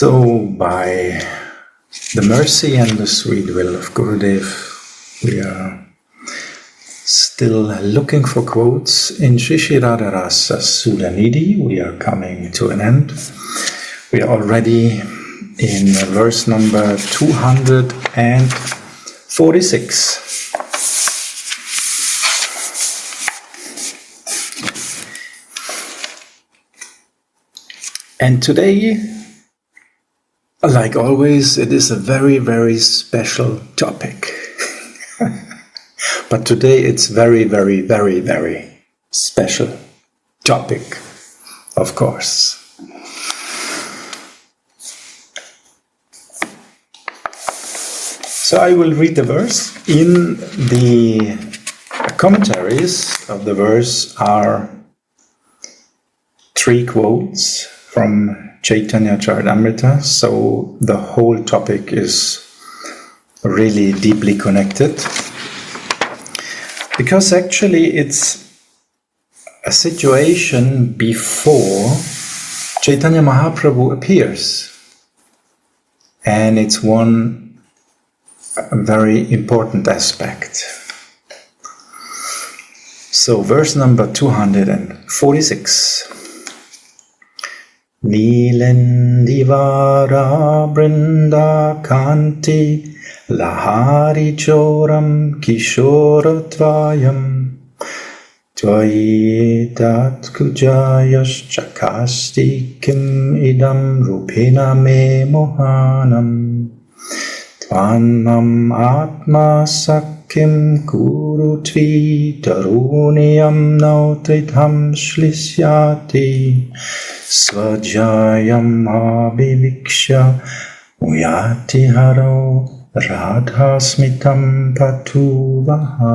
So, by the mercy and the sweet will of Gurudev, we are still looking for quotes in Shri Shri Radha Rasa Sudanidhi. We are coming to an end. We are already in verse number 246. And today, like always, it is a very, very special topic. But today it's very, very, very, very special topic, of course. So I will read the verse. In the commentaries of the verse are 3 quotes from Caitanya Caritamrita, so the whole topic is really deeply connected, because actually it's a situation before Chaitanya Mahaprabhu appears, and it's one very important aspect. So verse number 246. Nilendivara brinda kanti lahari choram kishoratvayam tvayitat kujayas chakasti kim idam rupena me mohanam tvanam atma sakim kurutvi taruniyam nautritham shlisyati Svajayam abhiviksha uyati haro radha smitam patuvaha.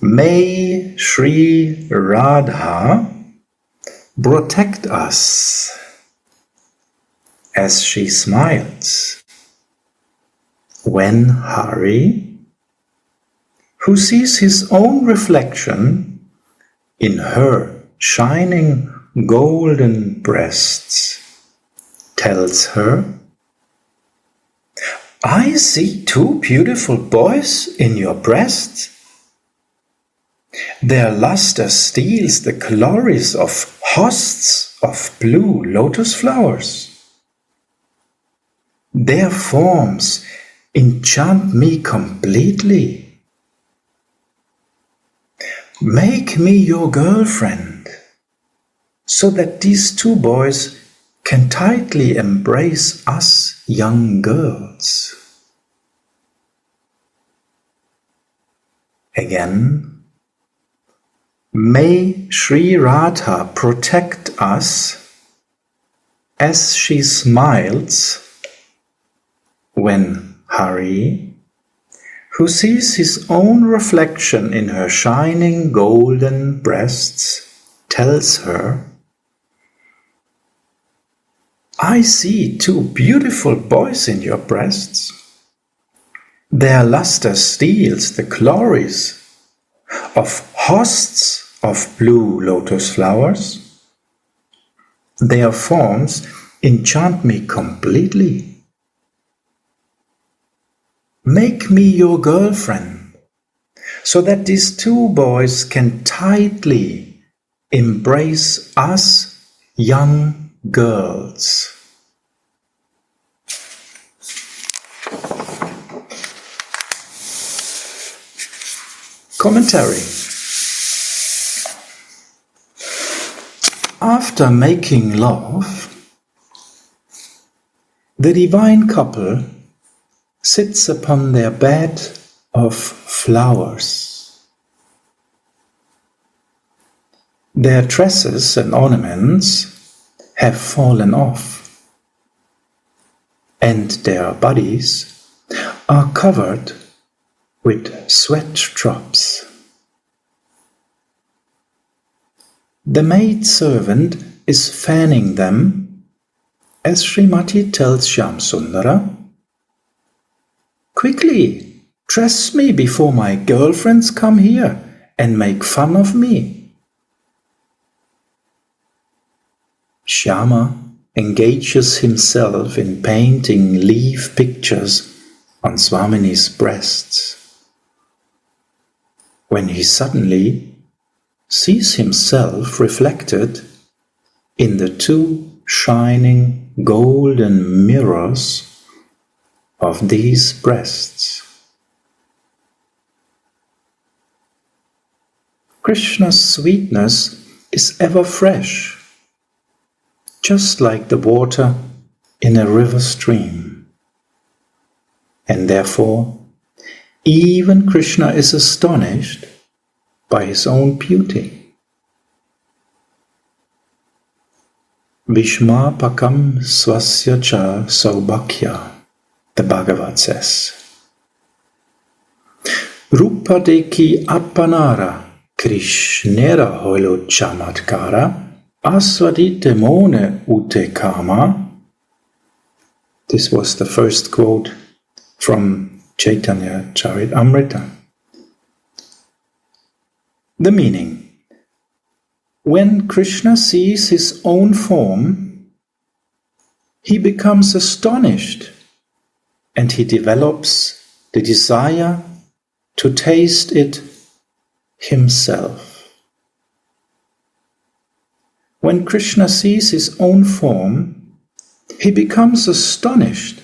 May Sri Radha protect us as she smiles when Hari, who sees his own reflection in her shining golden breasts, tells her, I see 2 beautiful boys in your breasts. Their luster steals the glories of hosts of blue lotus flowers. Their forms enchant me completely. Make me your girlfriend, so that these 2 boys can tightly embrace us young girls. Again, may Sri Radha protect us as she smiles when Hari, who sees his own reflection in her shining golden breasts, tells her, I see 2 beautiful boys in your breasts. Their luster steals the glories of hosts of blue lotus flowers. Their forms enchant me completely. Make me your girlfriend, so that these 2 boys can tightly embrace us young girls. Commentary. After making love, the divine couple sits upon their bed of flowers. Their tresses and ornaments have fallen off, and their bodies are covered with sweat drops. The maidservant is fanning them, as Srimati tells Shyamsundara, Quickly, dress me before my girlfriends come here and make fun of me. Shyama engages himself in painting leaf pictures on Swamini's breasts, when he suddenly sees himself reflected in the two shining golden mirrors of these breasts. Krishna's sweetness is ever fresh, just like the water in a river stream. And therefore, even Krishna is astonished by his own beauty. Vishmapakam swasya cha saubhakya, the Bhagavad says. Rupadeki appanara Krishnera hoilo chamatkara asvadite mone ute kama. This was the first quote from Caitanya Caritamrita. The meaning: when Krishna sees his own form, he becomes astonished and he develops the desire to taste it himself. When Krishna sees his own form, he becomes astonished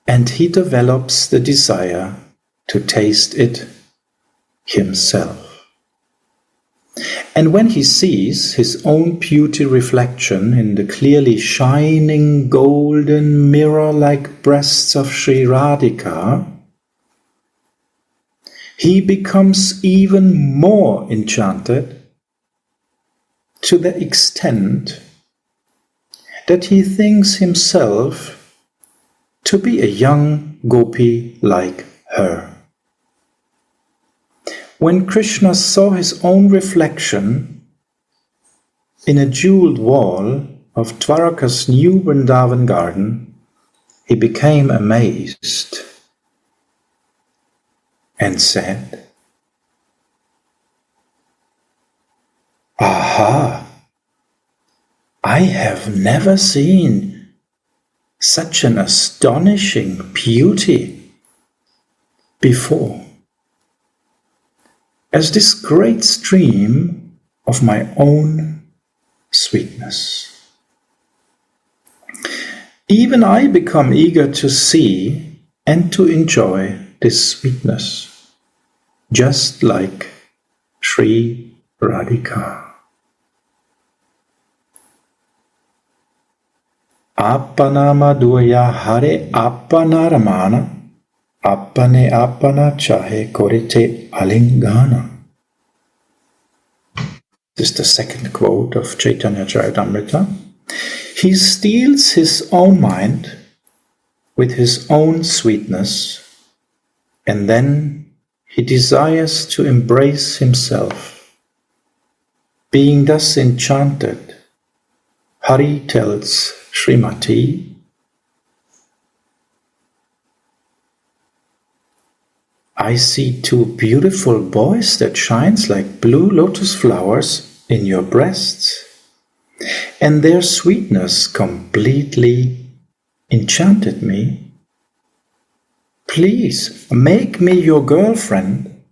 and he develops the desire to taste it himself. And when he sees his own beauty reflection in the clearly shining golden mirror-like breasts of Sri Radhika, he becomes even more enchanted, to the extent that he thinks himself to be a young gopi like her. When Krishna saw his own reflection in a jeweled wall of Dwaraka's new Vrindavan garden, he became amazed and said, "Aha! I have never seen such an astonishing beauty before, as this great stream of my own sweetness. Even I become eager to see and to enjoy this sweetness, just like Sri Radhika." Apana madhurya hare apana ramana, apane apana chahe korite alingana. This is the second quote of Caitanya Caritamrita. He steals his own mind with his own sweetness, and then he desires to embrace himself. Being thus enchanted, Hari tells Srimati, "I see two beautiful boys that shines like blue lotus flowers in your breasts, and their sweetness completely enchanted me. Please make me your girlfriend."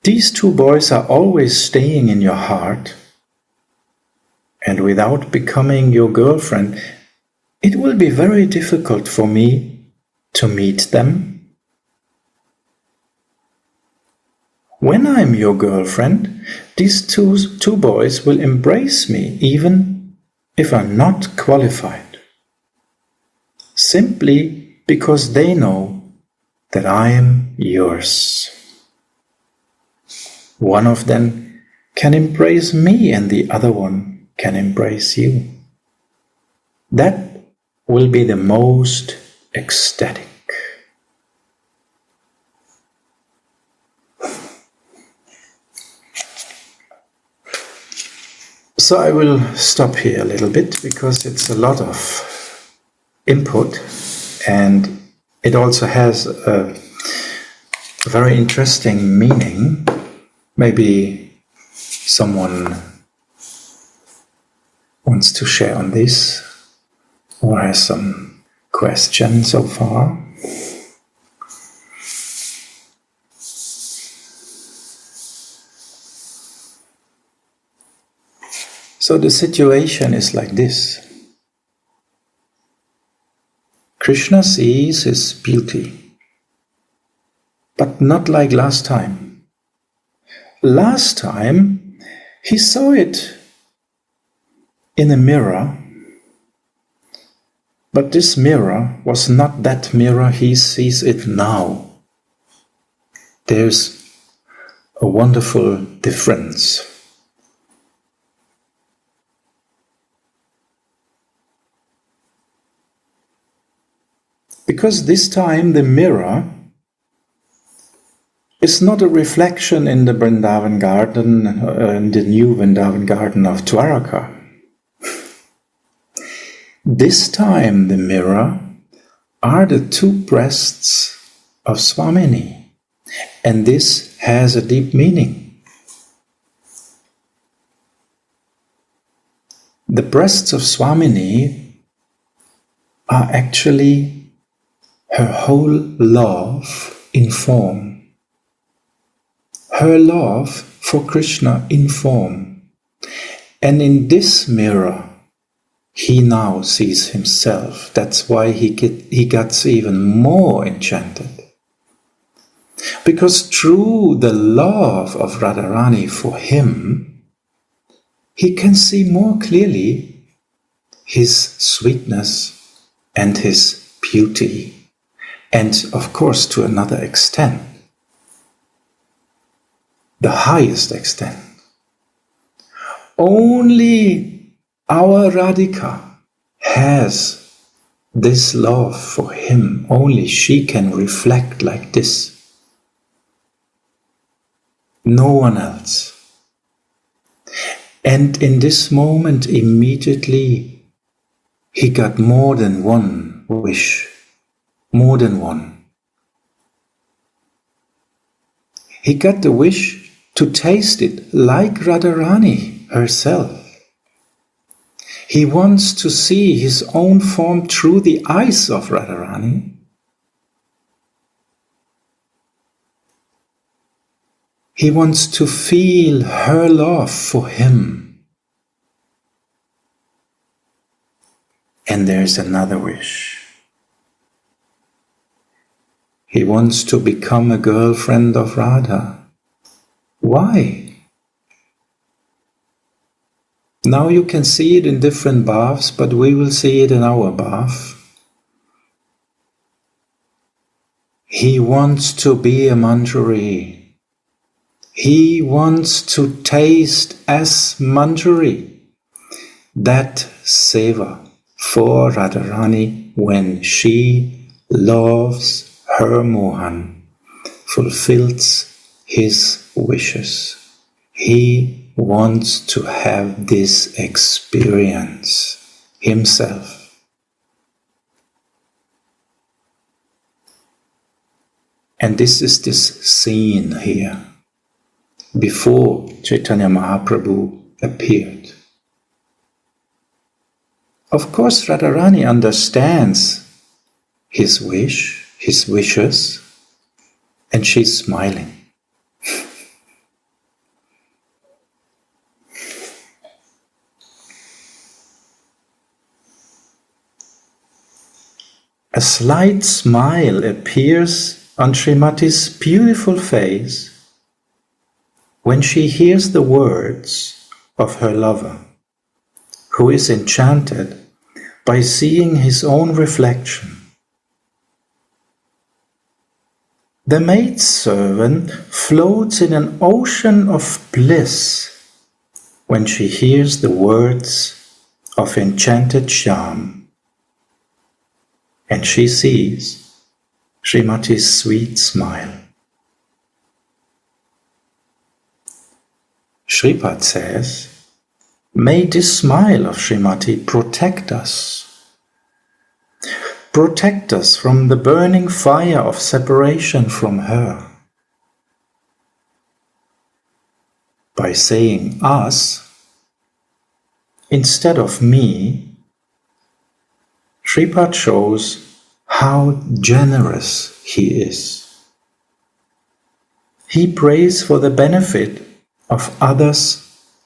These two boys are always staying in your heart, and without becoming your girlfriend, it will be very difficult for me to meet them. When I'm your girlfriend, these two boys will embrace me even if I'm not qualified, simply because they know that I am yours. One of them can embrace me and the other one can embrace you. That will be the most ecstatic. So I will stop here a little bit because it's a lot of input, and it also has a very interesting meaning. Maybe someone wants to share on this or has some questions so far? So the situation is like this. Krishna sees his beauty, but not like last time. Last time he saw it in a mirror, but this mirror was not that mirror he sees it now. There's a wonderful difference. Because this time the mirror is not a reflection in the Vrindavan garden, in the new Vrindavan garden of Dwaraka. This time the mirror are the two breasts of Swamini, and this has a deep meaning. The breasts of Swamini are actually her whole love in form. Her love for Krishna in form. And in this mirror, he now sees himself. That's why he gets even more enchanted. Because through the love of Radharani for him, he can see more clearly his sweetness and his beauty. And of course, to another extent, the highest extent. Only our Radhika has this love for him. Only she can reflect like this. No one else. And in this moment, immediately, he got more than one wish. More than one. He got the wish to taste it like Radharani herself. He wants to see his own form through the eyes of Radharani. He wants to feel her love for him. And there's another wish. He wants to become a girlfriend of Radha. Why? Now you can see it in different baths, but we will see it in our bath. He wants to be a Manjari. He wants to taste as Manjari that seva for Radharani when she loves her Mohan, fulfills his wishes. He wants to have this experience himself. And this is this scene here, before Chaitanya Mahaprabhu appeared. Of course, Radharani understands his wish, his wishes, and she's smiling. A slight smile appears on Srimati's beautiful face when she hears the words of her lover, who is enchanted by seeing his own reflection. The maidservant floats in an ocean of bliss when she hears the words of enchanted Shyam, and she sees Srimati's sweet smile. Shripad says, "May this smile of Srimati protect us. Protect us from the burning fire of separation from her. by saying us instead of me, Sripad shows how generous he is. He prays for the benefit of others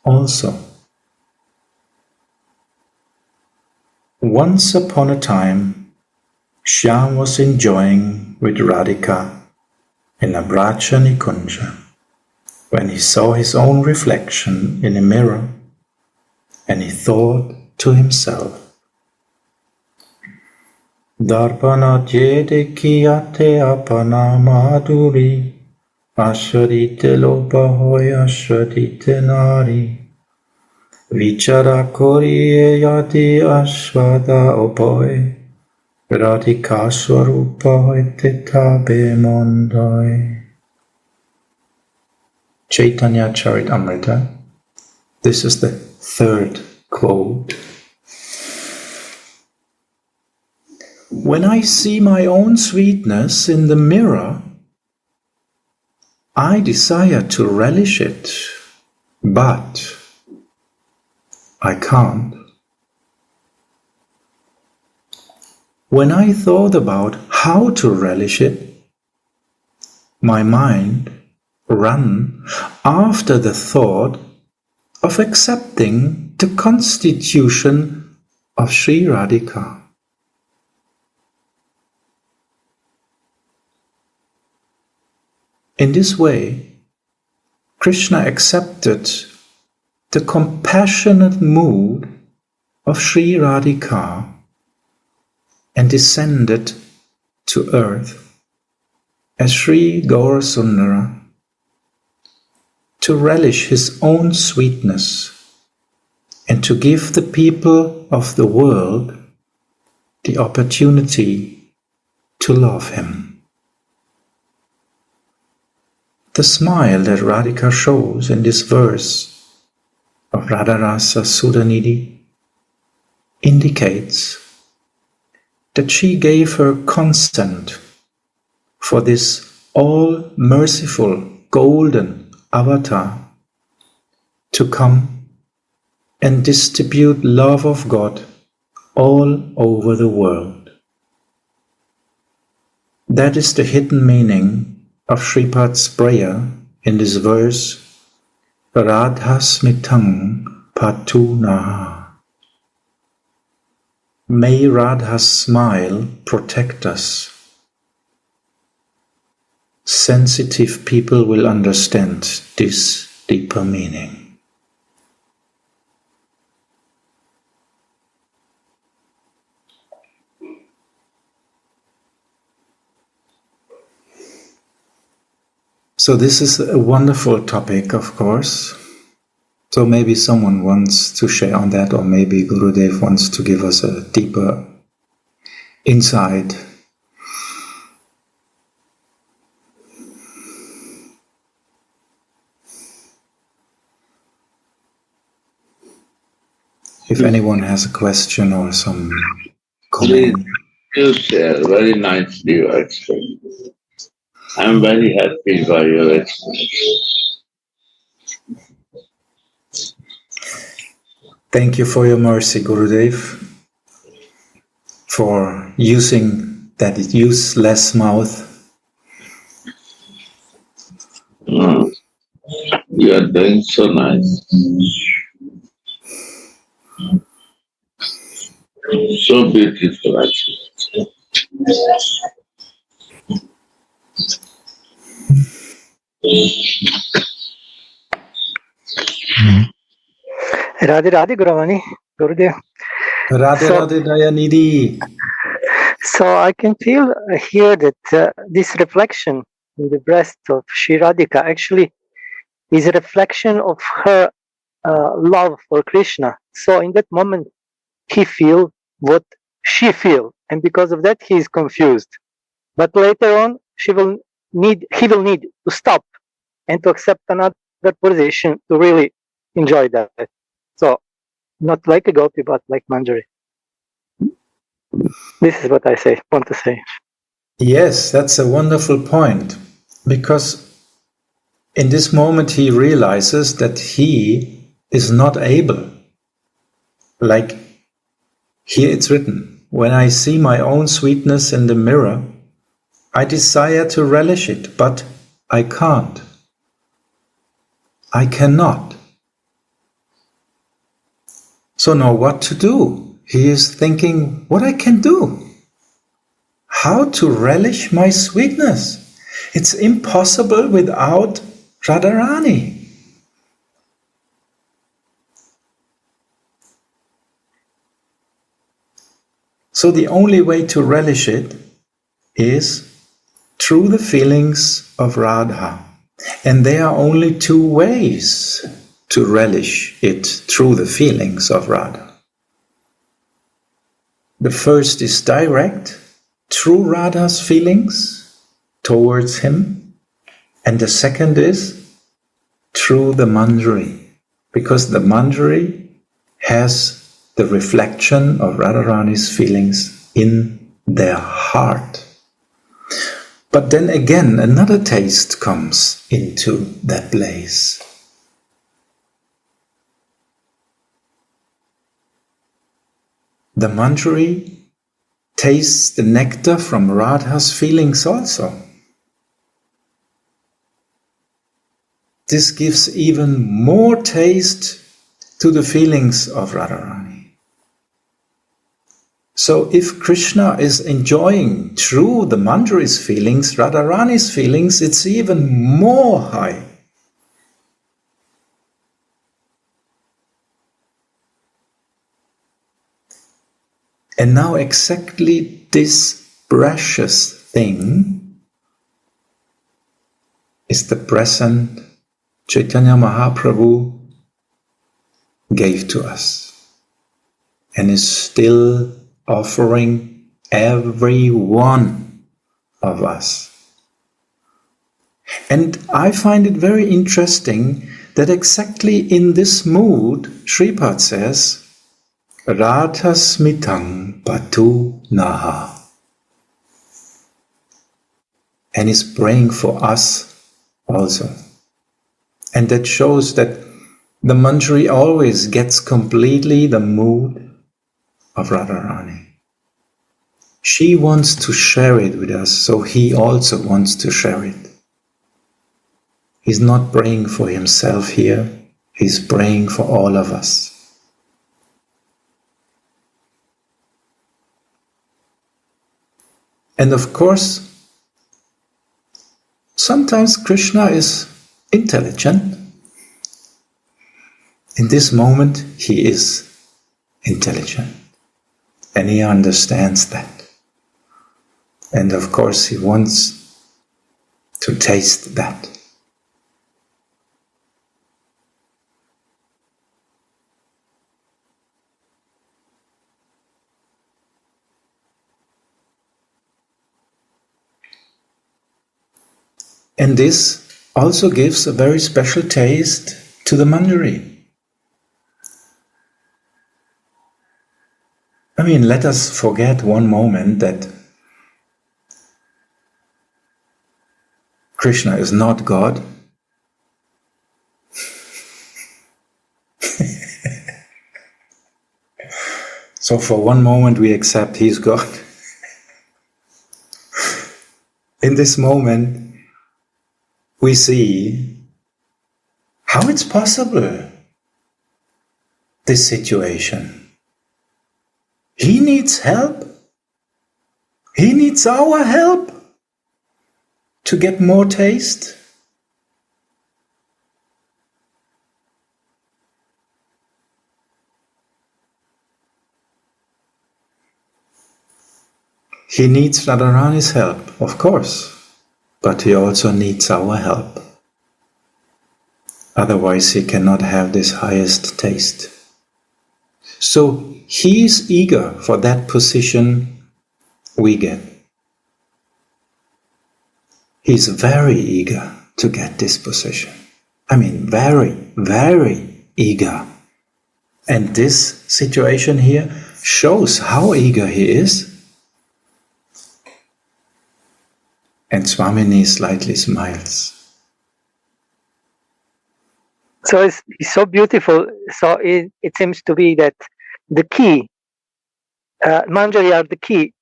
also. Once upon a time, Shyam was enjoying with Radhika in a Bracha Nikunja when he saw his own reflection in a mirror, and he thought to himself, Darpana jede kiyate apana madhuri, asharite lopa hoy asharite nari, vichara koriye yati ashvada opoy, radhika swarupa hoyte tabe mondoy. Caitanya Caritamrita. This is the third quote. When I see my own sweetness in the mirror, I desire to relish it, but I can't. When I thought about how to relish it, my mind ran after the thought of accepting the constitution of Sri Radhika. In this way, Krishna accepted the compassionate mood of Sri Radhika and descended to earth as Sri Gaurasundara to relish his own sweetness and to give the people of the world the opportunity to love him. The smile that Radhika shows in this verse of Radharasa Sudhanidhi indicates that she gave her consent for this all-merciful golden avatar to come and distribute love of God all over the world. That is the hidden meaning of Sripad's prayer in this verse, Radha smitang patuna. May Radha's smile protect us. Sensitive people will understand this deeper meaning. So this is a wonderful topic, of course. So maybe someone wants to share on that, or maybe Gurudev wants to give us a deeper insight. If anyone has a question or some comment. You share very nicely you explained. I am very happy by your explanation. Thank you for your mercy, Gurudev, for using that useless mouth. You are doing so nice. So beautiful, actually. Radhe Radhe Guravani, Gurudev. Radhe Radhe Dayanidhi. So I can feel here that this reflection in the breast of Sri Radhika actually is a reflection of her love for Krishna. So in that moment, he feels what she feels, and because of that, he is confused. But later on, he will need to stop and to accept another position to really enjoy that. So not like a gopi, but like Manjari. This is what I want to say. Yes, that's a wonderful point, because in this moment he realizes that he is not able. Like here it's written, when I see my own sweetness in the mirror, I desire to relish it, but I can't. I cannot. So now what to do? He is thinking what I can do. How to relish my sweetness. It's impossible without Radharani. So the only way to relish it is through the feelings of Radha. And there are only two ways to relish it through the feelings of Radha. The first is direct, through Radha's feelings towards him. And the second is through the manjari, because the manjari has the reflection of Radharani's feelings in their heart. But then again, another taste comes into that place. The manjari tastes the nectar from Radha's feelings also. This gives even more taste to the feelings of Radharani. So if Krishna is enjoying through the manjari's feelings, Radharani's feelings, it's even more high. And now exactly this precious thing is the present Caitanya Mahaprabhu gave to us and is still offering every one of us. And I find it very interesting that exactly in this mood, Shripad says, Radha smitang patu naha. And is praying for us also. And that shows that the manjari always gets completely the mood of Radharani. She wants to share it with us, so he also wants to share it. He's not praying for himself here, he's praying for all of us. And of course, sometimes Krishna is intelligent. In this moment, he is intelligent. And he understands that. And of course, he wants to taste that. And this also gives a very special taste to the manjari. I mean, let us forget one moment that Krishna is not God. So for one moment we accept he's God. In this moment we see how it's possible, this situation. He needs help. He needs our help to get more taste. He needs Radharani's help, of course, but he also needs our help. Otherwise he cannot have this highest taste. So he is eager for that position we get. He's very eager to get this position. I mean, very, very eager. And this situation here shows how eager he is. And Swamini slightly smiles. So it's so beautiful. So it seems to be that the key, Manjari are the key,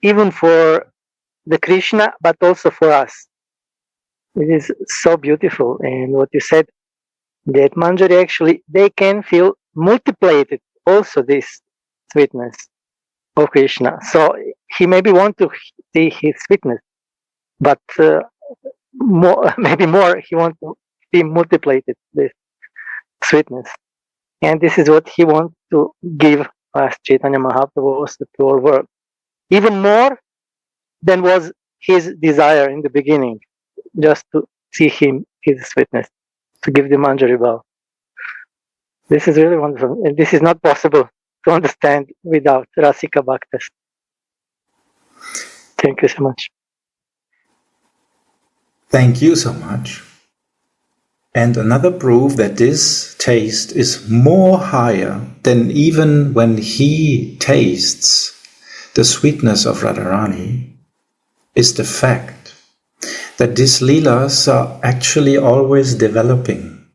even for the Krishna, but also for us. It is so beautiful. And what you said, that Manjari actually, they can feel multiplied also this sweetness of Krishna. So he maybe want to see his sweetness, but more, maybe more, he want to be multiplied this sweetness. And this is what he wants to give us, Chaitanya Mahaprabhu, also to our world. Even more than was his desire in the beginning, just to see him, his sweetness, to give the Manjari Bhav. This is really wonderful. And this is not possible to understand without Rasika Bhaktas. Thank you so much. Thank you so much. And another proof that this taste is more higher than even when he tastes the sweetness of Radharani is the fact that these leelas are actually always developing.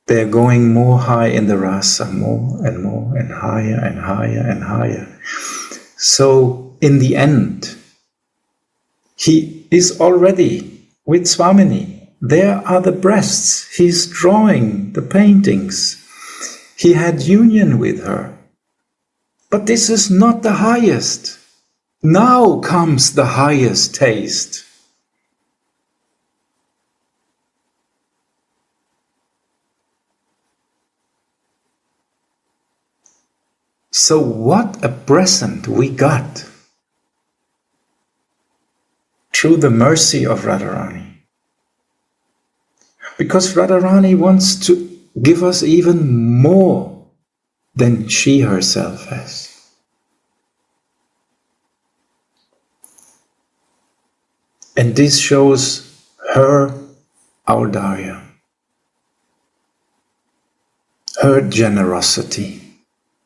They're going more high in the rasa, more and higher and higher and higher. So in the end, he is already with Swamini. There are the breasts. He's drawing the paintings. He had union with her. But this is not the highest. Now comes the highest taste. So what a present we got through the mercy of Radharani. Because Radharani wants to give us even more than she herself has. And this shows her audarya, her generosity.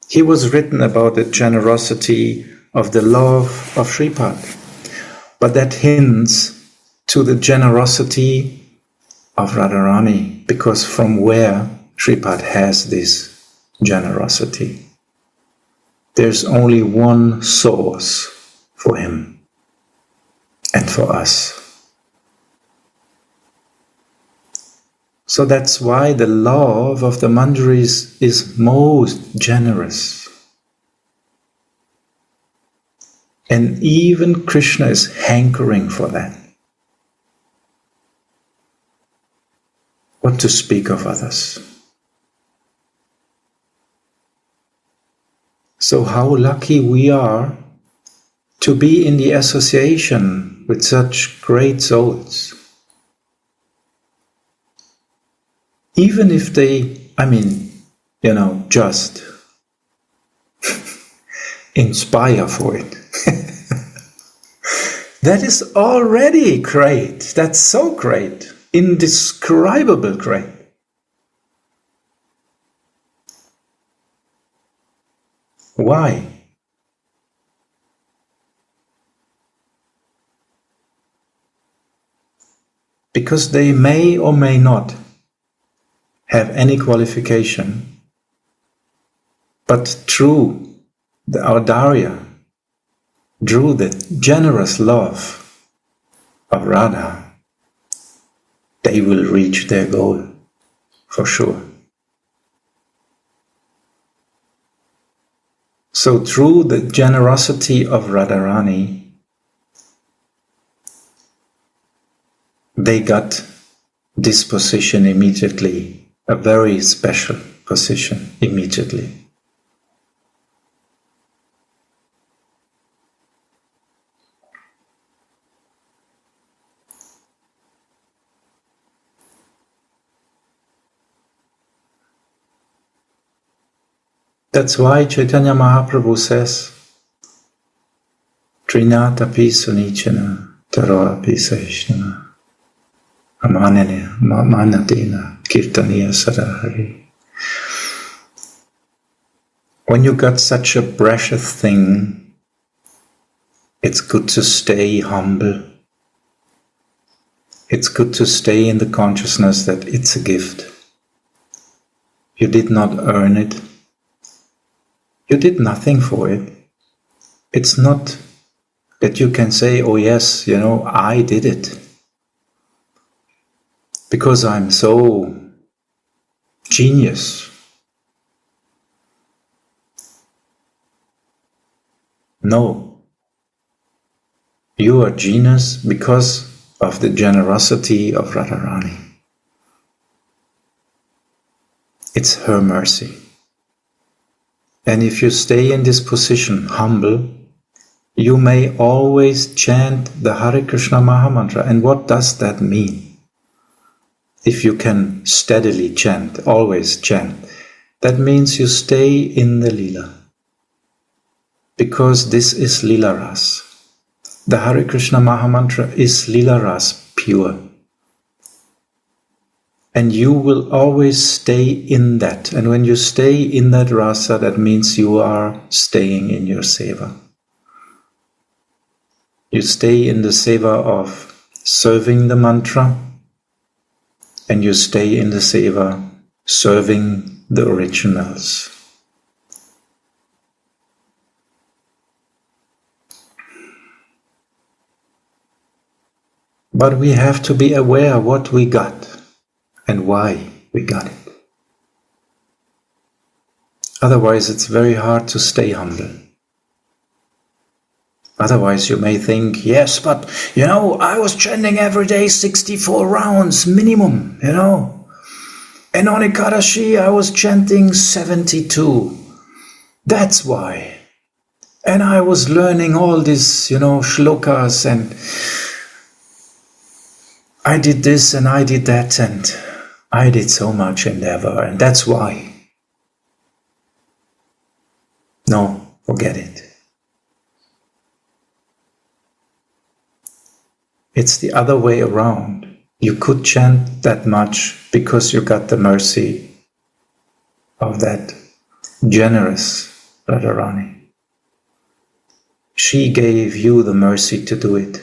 Here was written about the generosity of the love of Sripad, but that hints to the generosity of Radharani, because from where Sripad has this generosity. There's only one source for him and for us. So that's why the love of the Manjaris is most generous. And even Krishna is hankering for that. What to speak of others? So how lucky we are to be in the association with such great souls. Even if they, just inspire for it. That is already great. That's so great. Indescribable great. Why? Because they may or may not have any qualification, but through the audarya, through the generous love of Radha, they will reach their goal, for sure. So through the generosity of Radharani, they got this position immediately, a very special position immediately. That's why Chaitanya Mahaprabhu says, Trinata pi sunichana, taro api sahishnana, manadena, kirtaniya sadahari. When you got such a precious thing, it's good to stay humble. It's good to stay in the consciousness that it's a gift. You did not earn it. You did nothing for it. It's not that you can say, oh yes, I did it. Because I'm so genius. No. You are genius because of the generosity of Radharani. It's her mercy. And if you stay in this position, humble, you may always chant the Hare Krishna Mahamantra. And what does that mean? If you can steadily chant, always chant, that means you stay in the Leela. Because this is Leela Ras. The Hare Krishna Mahamantra is Leela Ras pure. And you will always stay in that. And when you stay in that rasa, that means you are staying in your seva. You stay in the seva of serving the mantra, and you stay in the seva serving the originals. But we have to be aware what we got and why we got it. Otherwise, it's very hard to stay humble. Otherwise, you may think, yes, but, I was chanting every day 64 rounds minimum, And on Ekadashi, I was chanting 72. That's why. And I was learning all these, shlokas, and I did this and I did that, and I did so much endeavor, and that's why. No, forget it. It's the other way around. You could chant that much because you got the mercy of that generous Radharani. She gave you the mercy to do it.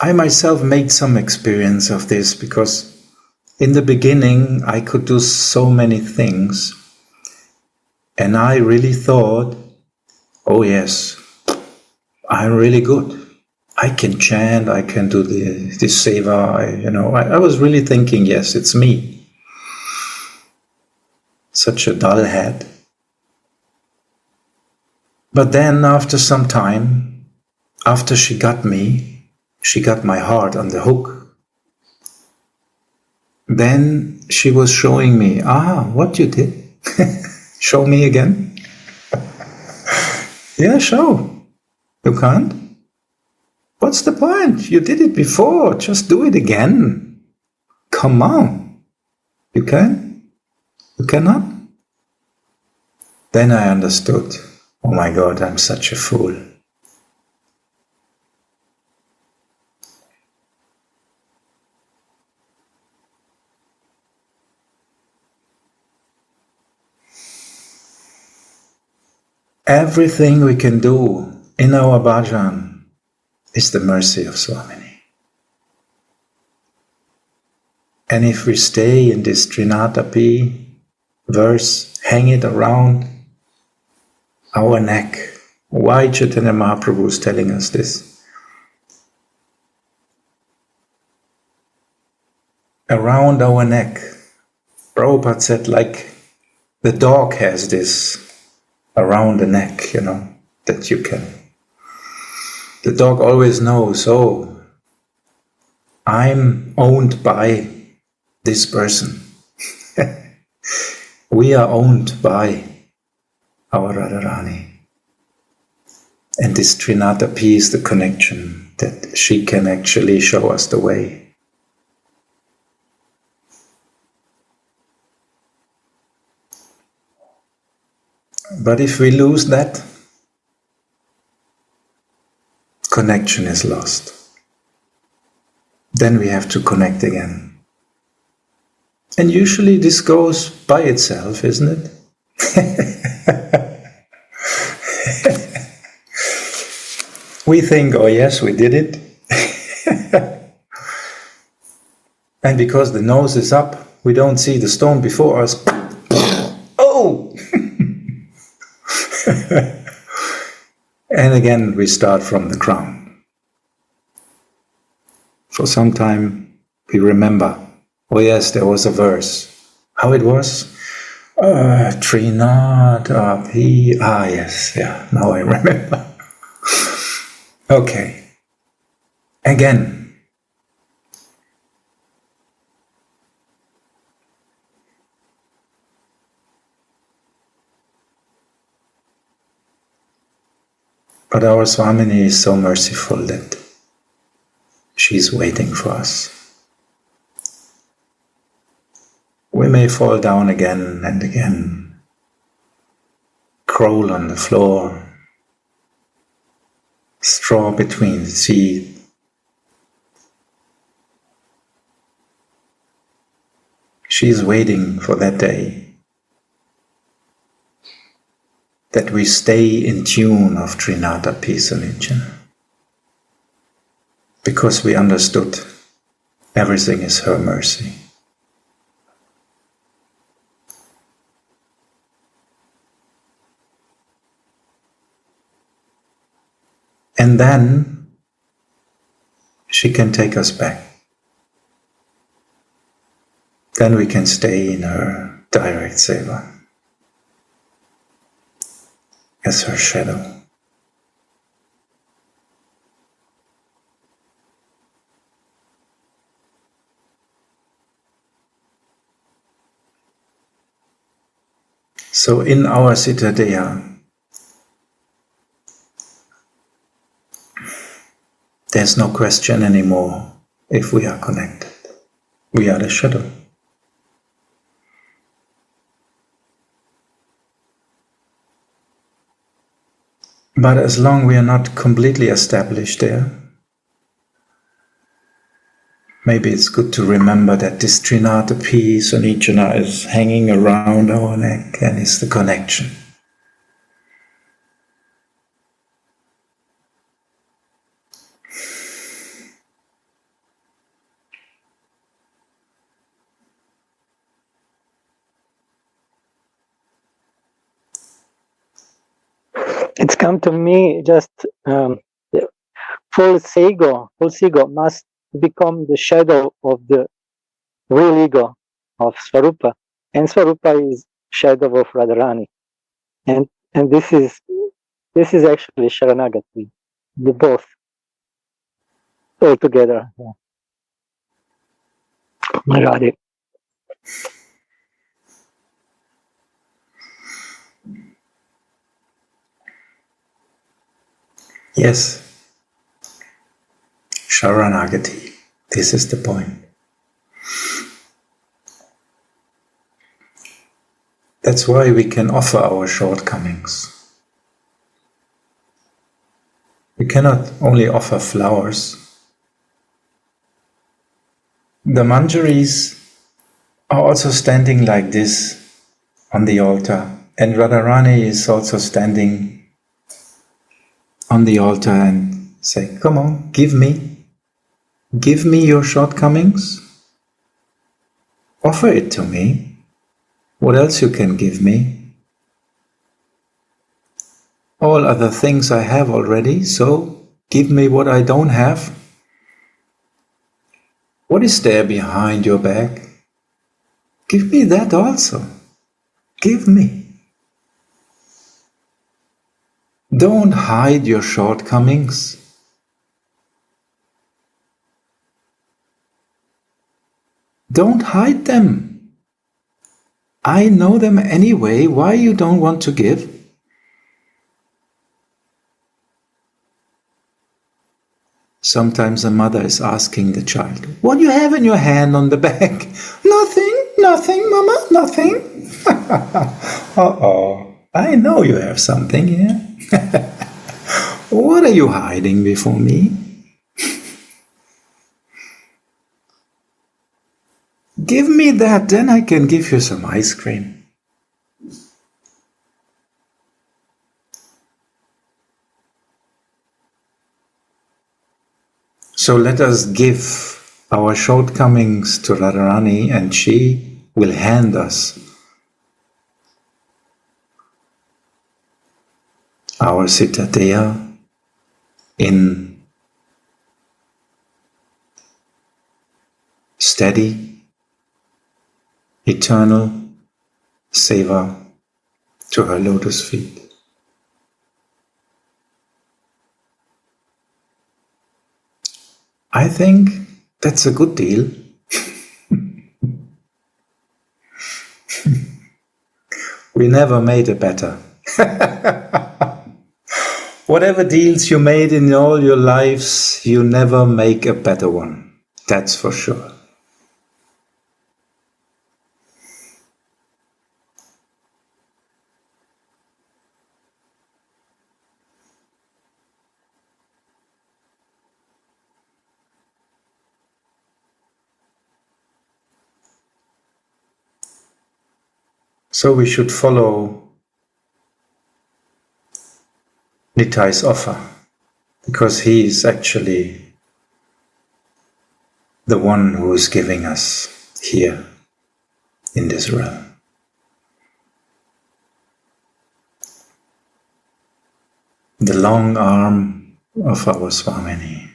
I myself made some experience of this because in the beginning I could do so many things, and I really thought, oh yes, I'm really good. I can chant, I can do the seva, I was really thinking, yes, it's me. Such a dull head. But then after some time, after she got my heart on the hook. Then she was showing me, what you did? Show me again. Yeah, show. You can't? What's the point? You did it before. Just do it again. Come on. You can? You cannot? Then I understood. Oh my God, I'm such a fool. Everything we can do in our bhajan is the mercy of Swamini. And if we stay in this Trinatapi verse, hang it around our neck. Why Caitanya Mahaprabhu is telling us this? Around our neck. Prabhupada said, like the dog has this around the neck, that you can. The dog always knows, I'm owned by this person. We are owned by our Radharani. And this Trinatapi is the connection that she can actually show us the way. But if we lose that, connection is lost. Then we have to connect again. And usually this goes by itself, isn't it? We think, oh yes, we did it. And because the nose is up, we don't see the stone before us. Oh! And again, we start from the ground. For some time, we remember, oh yes, there was a verse. How it was? Trinata Pi. Ah, yes, yeah, now I remember. Okay. Again. But our Swamini is so merciful that she's waiting for us. We may fall down again and again, crawl on the floor, straw between the teeth. She's waiting for that day that we stay in tune of Trinata Peace Religion. Because we understood everything is her mercy. And then she can take us back. Then we can stay in her direct seva as her shadow. So in our Siddhadeha, there's no question anymore if we are connected. We are the shadow. But as long we are not completely established there, maybe it's good to remember that this Trinata Pi Sunicana is hanging around our neck and is the connection. It's come to me just the false ego must become the shadow of the real ego of Swarupa, and Swarupa is shadow of Radharani, and this is actually Sharanagati, the both all together. Yeah. Radhe. Yes, Sharanagati, this is the point. That's why we can offer our shortcomings. We cannot only offer flowers. The manjaris are also standing like this on the altar, and Radharani is also standing on the altar and say, come on, give me your shortcomings, offer it to me. What else you can give me? All other things I have already, so give me what I don't have. What is there behind your back? Give me that also. Give me. Don't hide your shortcomings. Don't hide them. I know them anyway. Why you don't want to give? Sometimes a mother is asking the child, what do you have in your hand on the back? Nothing, Mama, nothing. Uh-oh, I know you have something here. What are you hiding before me? Give me that, then I can give you some ice cream. So let us give our shortcomings to Radharani, and she will hand us our Siddhadeha in steady, eternal seva to her lotus feet. I think that's a good deal. We never made a better. Whatever deals you made in all your lives, you never make a better one. That's for sure. So we should follow Nitai's offer, because he is actually the one who is giving us here in this realm. The long arm of our Swamini.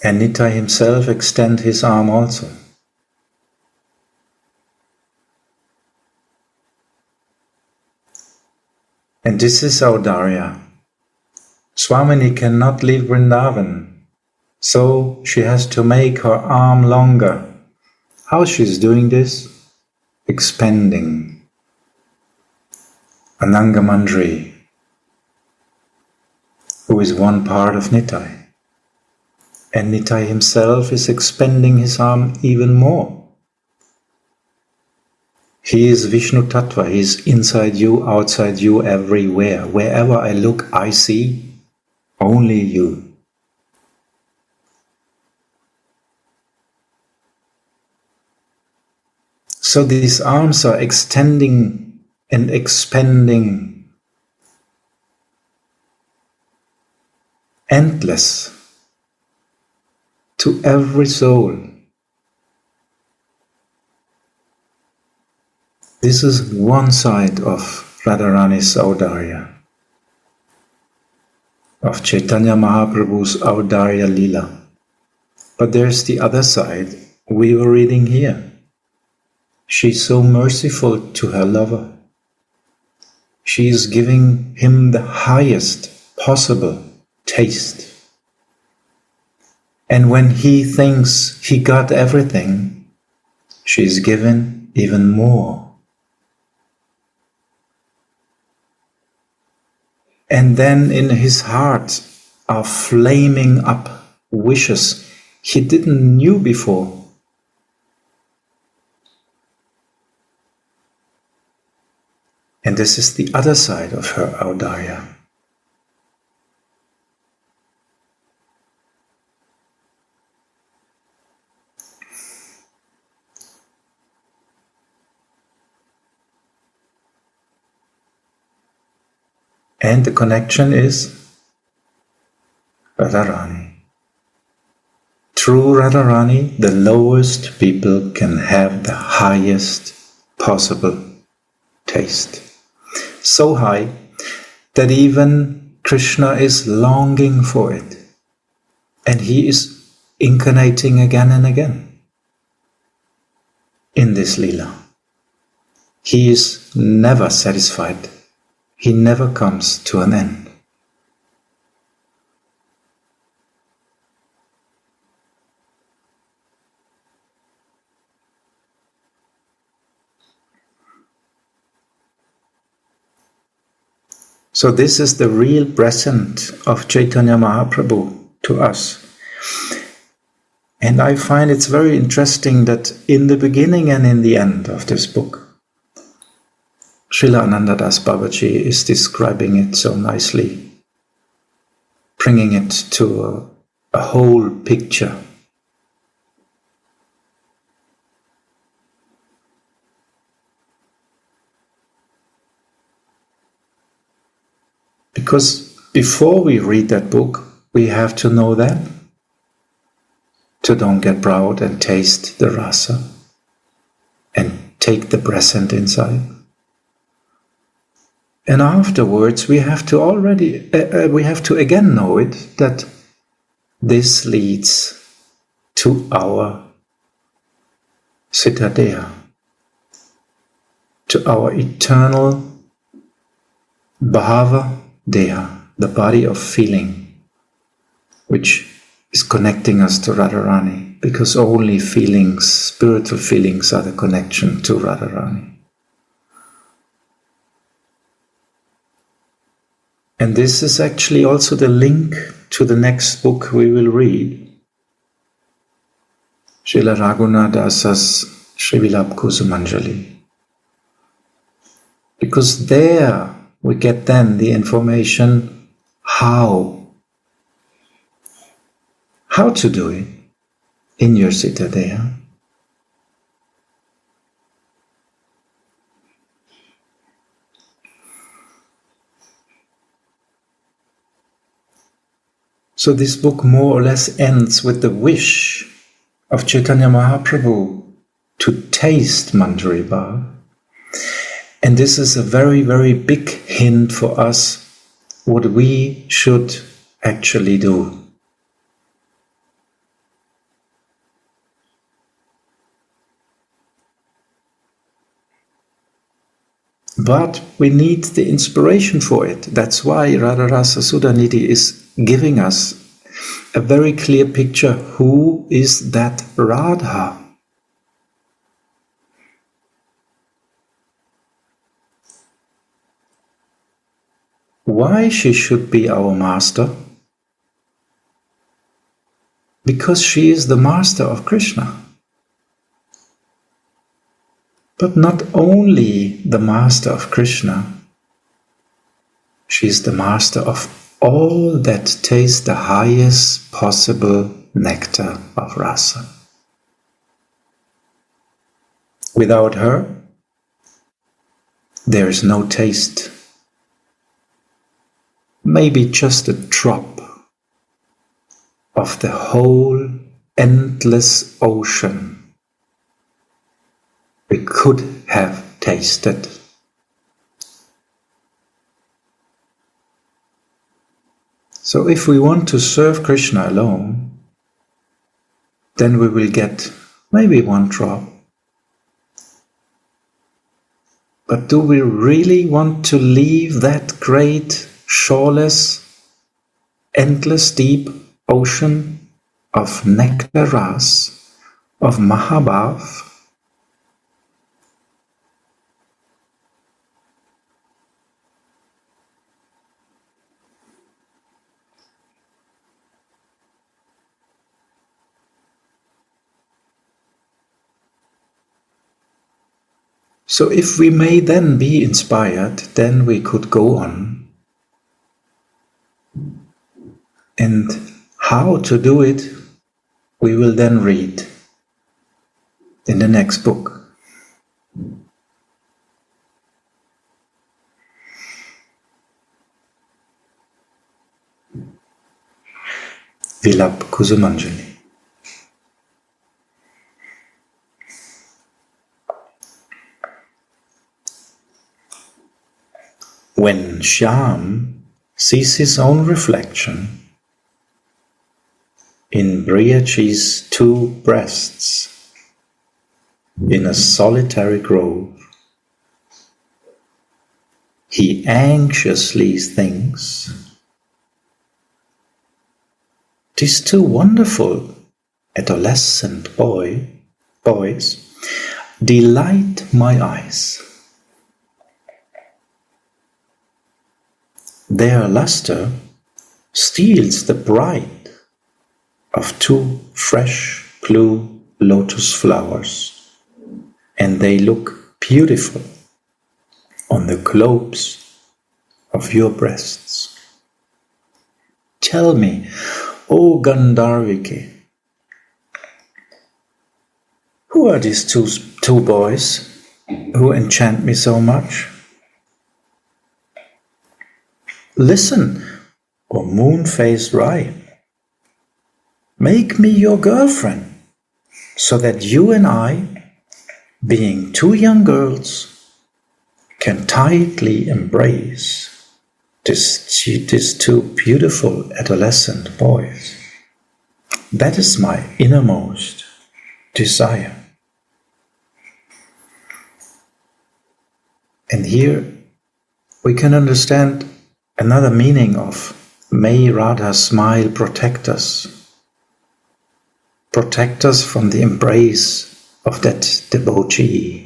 And Nitai himself extend his arm also. And this is Audarya. Swamini cannot leave Vrindavan, so she has to make her arm longer. How she's doing this? Expanding Anangamandri, who is one part of Nitai. And Nitai himself is expanding his arm even more. He is Vishnu Tattva, he is inside you, outside you, everywhere. Wherever I look, I see only you. So these arms are extending and expanding, endless, to every soul. This is one side of Radharani's Audarya, of Chaitanya Mahaprabhu's Audarya Lila. But there's the other side we were reading here. She's so merciful to her lover. She is giving him the highest possible taste. And when he thinks he got everything, she's given even more. And then in his heart are flaming up wishes he didn't knew before. And this is the other side of her Audarya. And the connection is Radharani. Through Radharani, the lowest people can have the highest possible taste. So high that even Krishna is longing for it. And he is incarnating again and again in this Leela. He is never satisfied. He never comes to an end. So this is the real present of Chaitanya Mahaprabhu to us. And I find it's very interesting that in the beginning and in the end of this book, Srila Anandadas Babaji is describing it so nicely, bringing it to a whole picture Because before we read that book, we have to know that, to don't get proud and taste the rasa and take the present inside. And afterwards, we have to again know it, that this leads to our Siddha Deha, to our eternal Bhava Deha, the body of feeling, which is connecting us to Radharani, because only feelings, spiritual feelings, are the connection to Radharani. And this is actually also the link to the next book we will read, Srila Raghunathdasa's Srivilabha Kusumanjali. Because there we get then the information how to do it in your Siddha Deha. So this book more or less ends with the wish of Chaitanya Mahaprabhu to taste Manjari Bhav. And this is a very, very big hint for us what we should actually do. But we need the inspiration for it. That's why Radharasa Sudhanidhi is giving us a very clear picture. Who is that Radha? Why she should be our master? Because she is the master of Krishna. But not only the master of Krishna, she is the master of all that taste the highest possible nectar of rasa. Without her, there is no taste. Maybe just a drop of the whole endless ocean we could have tasted. So if we want to serve Krishna alone, then we will get maybe one drop. But do we really want to leave that great, shoreless, endless deep ocean of nectar ras, of Mahabhav? So if we may then be inspired, then we could go on. And how to do it, we will then read in the next book. Vilabha Kusumanjali. When Shyam sees his own reflection in Briyaji's two breasts in a solitary grove, he anxiously thinks, "'Tis two wonderful adolescent boys delight my eyes. Their luster steals the bright of two fresh blue lotus flowers, and they look beautiful on the globes of your breasts. Tell me, O Gandharvike, who are these two boys who enchant me so much?" Listen, O moon-faced Rai, make me your girlfriend, so that you and I, being two young girls, can tightly embrace these two beautiful adolescent boys. That is my innermost desire. And here we can understand another meaning of may Radha smile protect us. Protect us from the embrace of that devotee.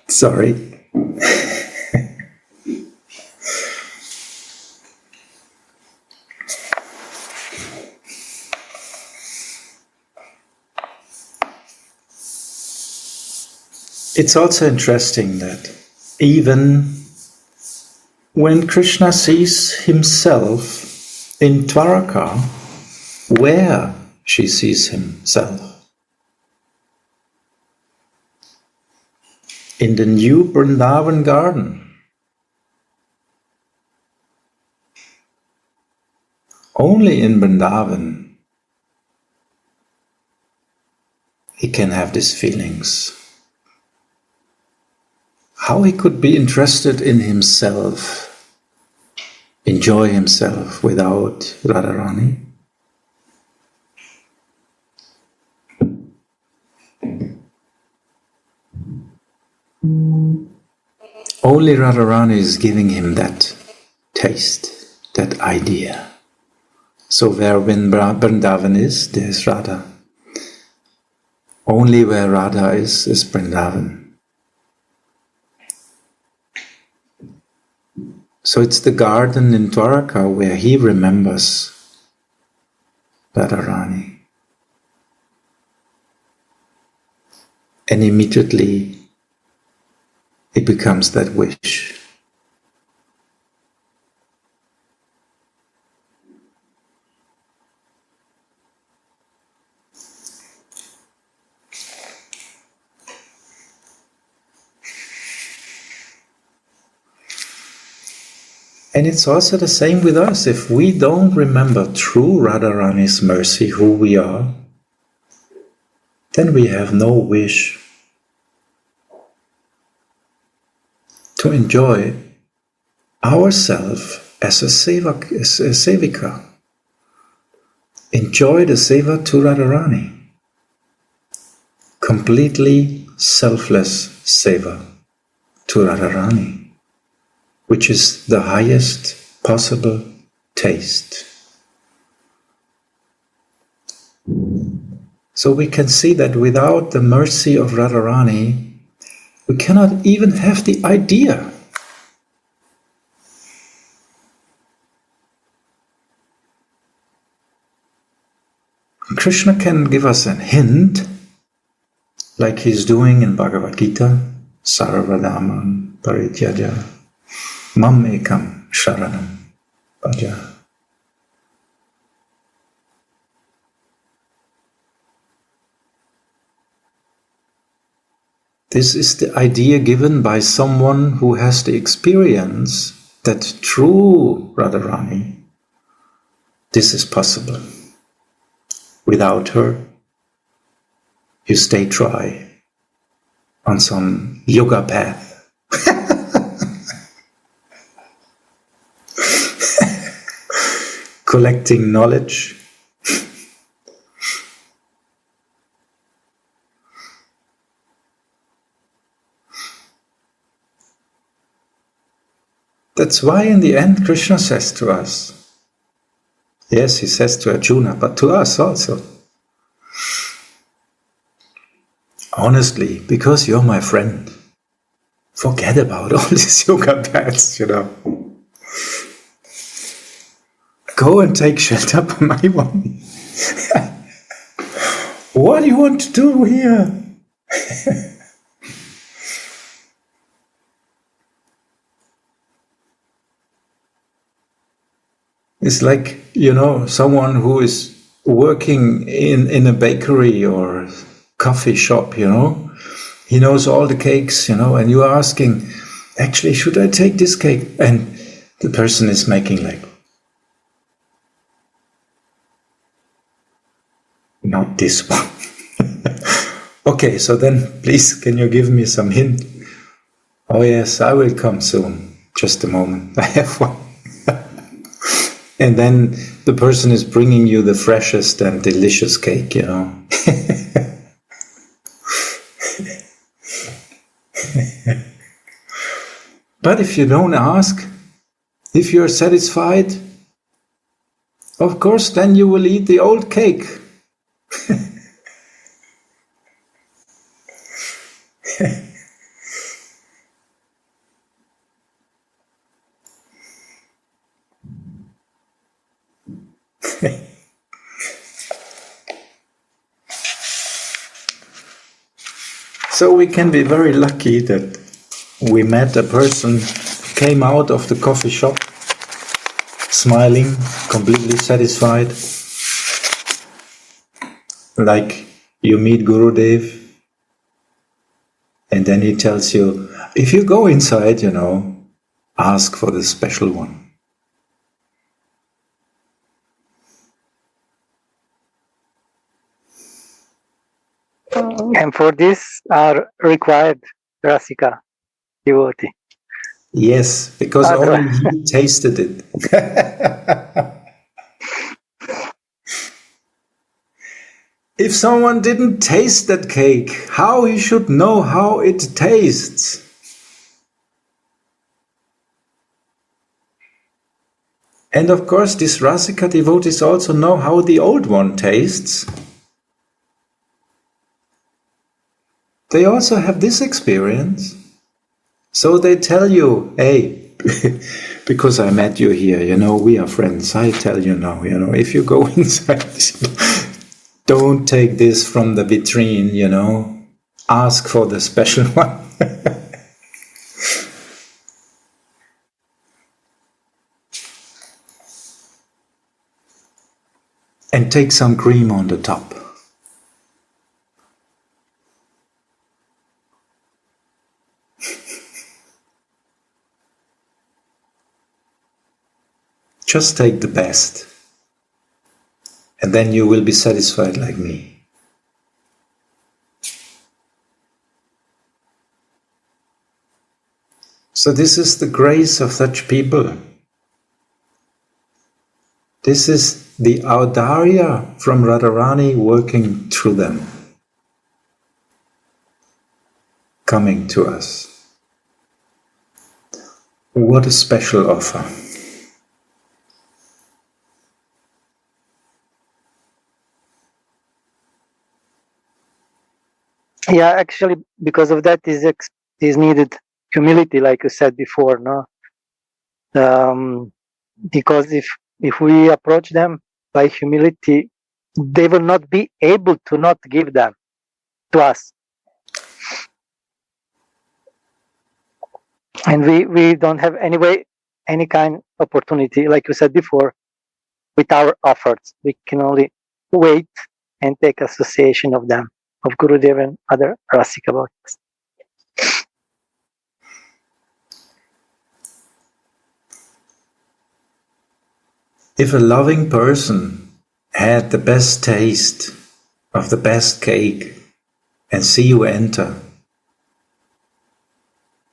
Sorry. It's also interesting that even when Krishna sees himself in Dwaraka, where she sees himself, in the new Vrindavan garden, only in Vrindavan he can have these feelings. How he could be interested in himself, enjoy himself without Radharani? Only Radharani is giving him that taste, that idea. So where Vrindavan is, there is Radha. Only where Radha is Vrindavan. So it's the garden in Dwaraka where he remembers Radharani. And immediately it becomes that wish. And it's also the same with us. If we don't remember true Radharani's mercy, who we are, then we have no wish to enjoy ourselves as a sevika. Enjoy the seva to Radharani. Completely selfless seva to Radharani, which is the highest possible taste. So we can see that without the mercy of Radharani, we cannot even have the idea. Krishna can give us a hint, like he's doing in Bhagavad Gita, Sarvadhamam Parityaja, Mam Ekam Sharanam Bhaja. This is the idea given by someone who has the experience that through Radharani, this is possible. Without her, you stay dry on some yoga path. Collecting knowledge. That's why in the end Krishna says to us, yes, he says to Arjuna, but to us also, honestly, because you're my friend, forget about all these yoga paths, Go and take shelter from my one. What do you want to do here? It's like, someone who is working in a bakery or coffee shop, he knows all the cakes, and you're asking, actually, should I take this cake? And the person is making like, not this one. Okay, so then please, can you give me some hint? Oh yes, I will come soon. Just a moment, I have one. And then the person is bringing you the freshest and delicious cake, But if you don't ask, if you're satisfied, of course, then you will eat the old cake. So we can be very lucky that we met a person, came out of the coffee shop, smiling, completely satisfied. Like you meet Gurudev, and then he tells you, if you go inside, ask for the special one. And for this are required Rasika devotee. Yes, because only he tasted it. If someone didn't taste that cake, how he should know how it tastes? And of course, these Rasika devotees also know how the old one tastes. They also have this experience. So they tell you, hey, because I met you here, we are friends. I tell you now, if you go inside, don't take this from the vitrine, ask for the special one. And take some cream on the top. Just take the best. And then you will be satisfied like me. So this is the grace of such people. This is the Audarya from Radharani working through them, coming to us. What a special offer. Yeah, actually, because of that is needed humility, like you said before, no? Because if we approach them by humility, they will not be able to not give them to us. And we don't have any kind of opportunity, like you said before, with our efforts. We can only wait and take association of them, of Gurudev and other Rasika bhaktas. If a loving person had the best taste of the best cake and see you enter,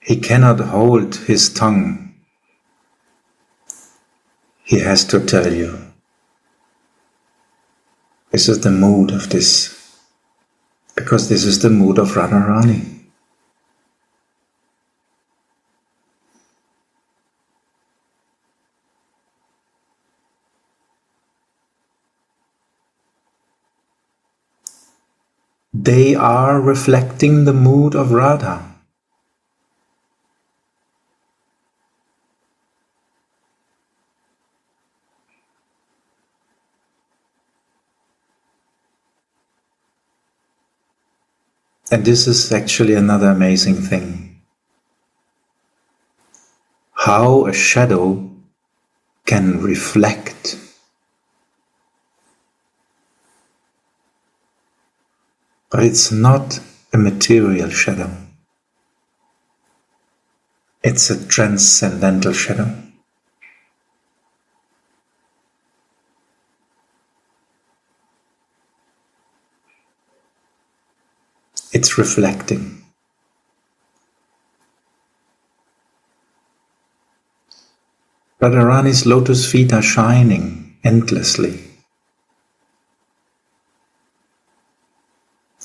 he cannot hold his tongue. He has to tell you. This is the mood of this, because this is the mood of Radharani. They are reflecting the mood of Radha. And this is actually another amazing thing. How a shadow can reflect. But it's not a material shadow. It's a transcendental shadow. It's reflecting. Radharani's lotus feet are shining endlessly.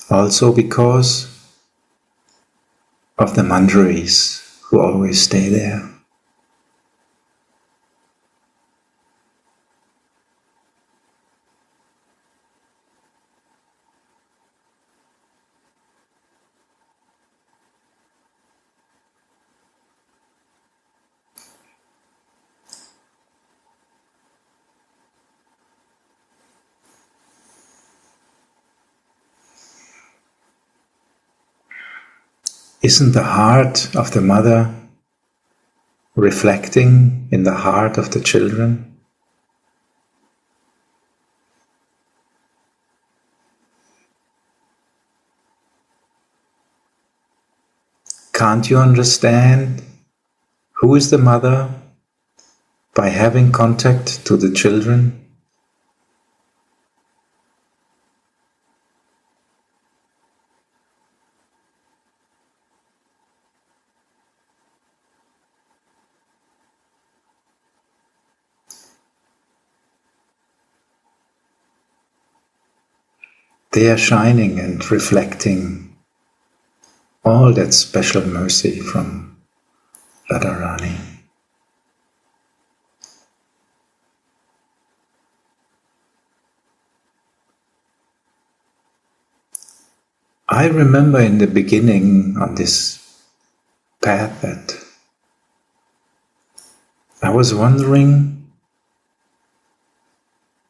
Also because of the manjaris who always stay there. Isn't the heart of the mother reflecting in the heart of the children? Can't you understand who is the mother by having contact to the children? They are shining and reflecting all that special mercy from Radharani. I remember in the beginning on this path that I was wondering,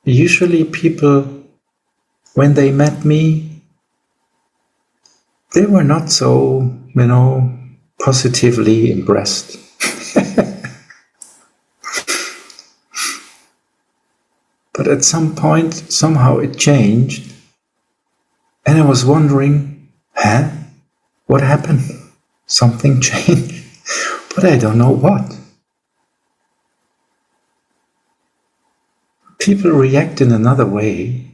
usually people, when they met me, they were not so, positively impressed. But at some point, somehow it changed. And I was wondering, what happened? Something changed. But I don't know what. People react in another way.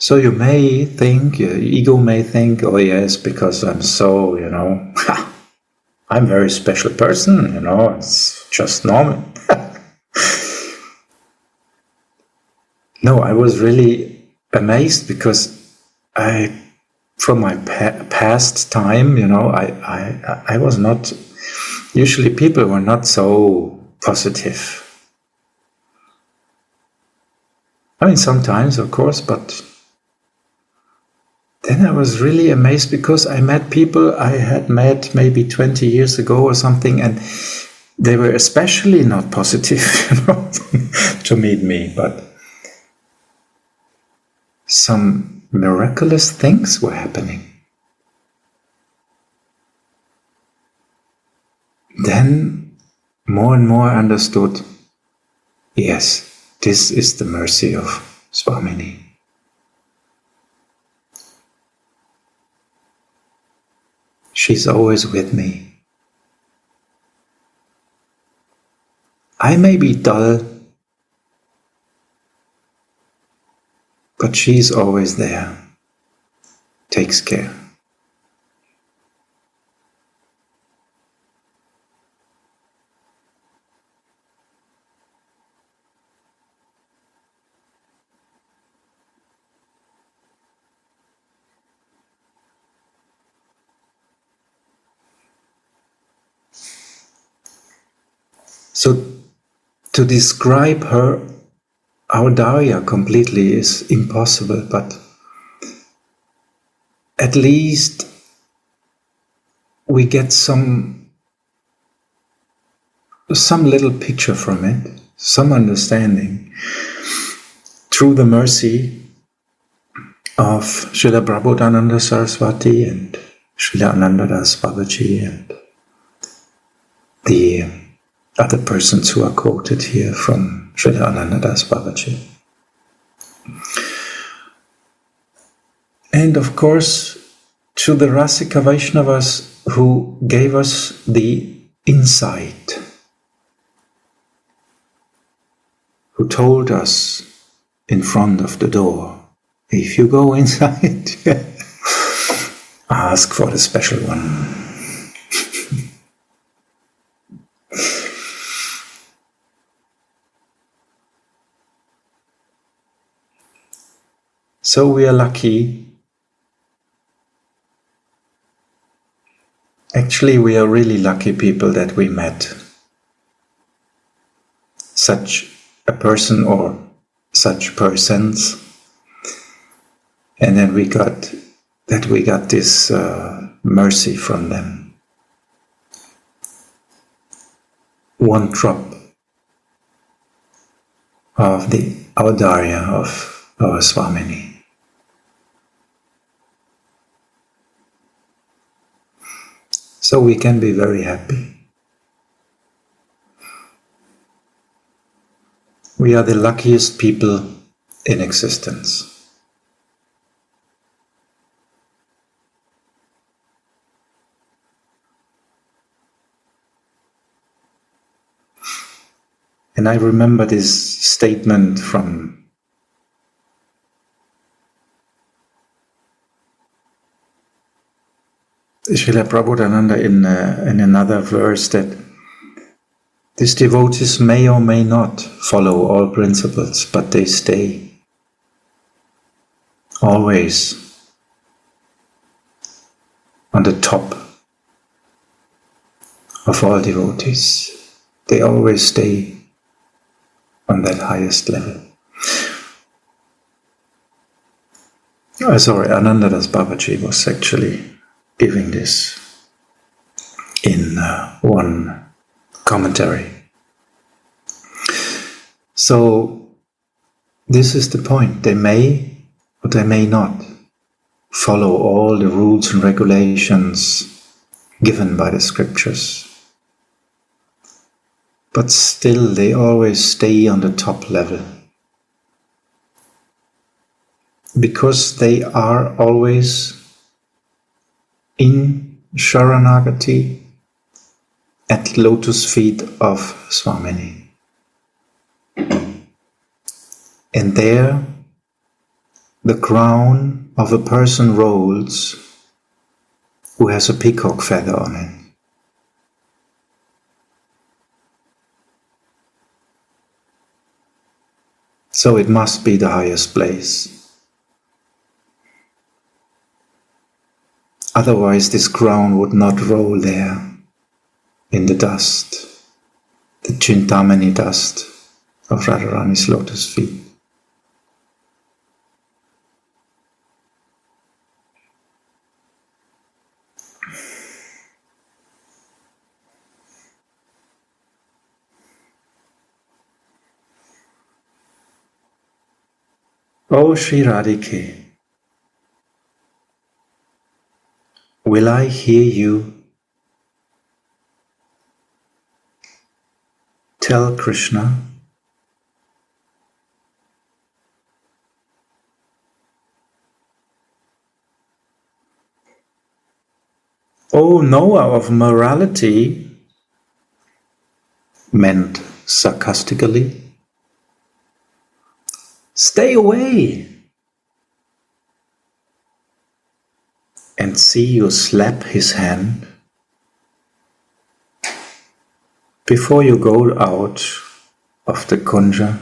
So you may think, your ego may think, oh yes, because I'm so, I'm a very special person, it's just normal. No, I was really amazed because from my past time, I was not, usually people were not so positive. I mean, sometimes, of course, but then I was really amazed because I met people I had met maybe 20 years ago or something, and they were especially not positive to meet me, but some miraculous things were happening. Then more and more I understood, yes, this is the mercy of Swamini. She's always with me. I may be dull, but she's always there, takes care. So to describe her, our Darya completely is impossible, but at least we get some little picture from it, some understanding. Through the mercy of Srila Prabodhananda Saraswati and Srila Anandadas Babaji and the other persons who are quoted here from Srila Anandadas Babaji. And of course, to the Rasika Vaishnavas who gave us the insight, who told us in front of the door, if you go inside, ask for the special one. So we are lucky. Actually, we are really lucky people that we met such a person or such persons, and then we got this mercy from them. One drop of the Audarya of our Swamini. So we can be very happy. We are the luckiest people in existence. And I remember this statement from Srila Prabodhananda in another verse, that these devotees may or may not follow all principles, but they stay always on the top of all devotees. They always stay on that highest level. Sorry, Anandadas Babaji was actually giving this in one commentary. So this is the point. They may or they may not follow all the rules and regulations given by the scriptures, but still they always stay on the top level, because they are always in Sharanagati at lotus feet of Swamini. And there the crown of a person rolls who has a peacock feather on it. So it must be the highest place. Otherwise this crown would not roll there in the dust, the Chintamani dust of Radharani's lotus feet. O Sri Radhike, will I hear you tell Krishna O knower of morality, meant sarcastically, stay away and see you slap his hand before you go out of the kunja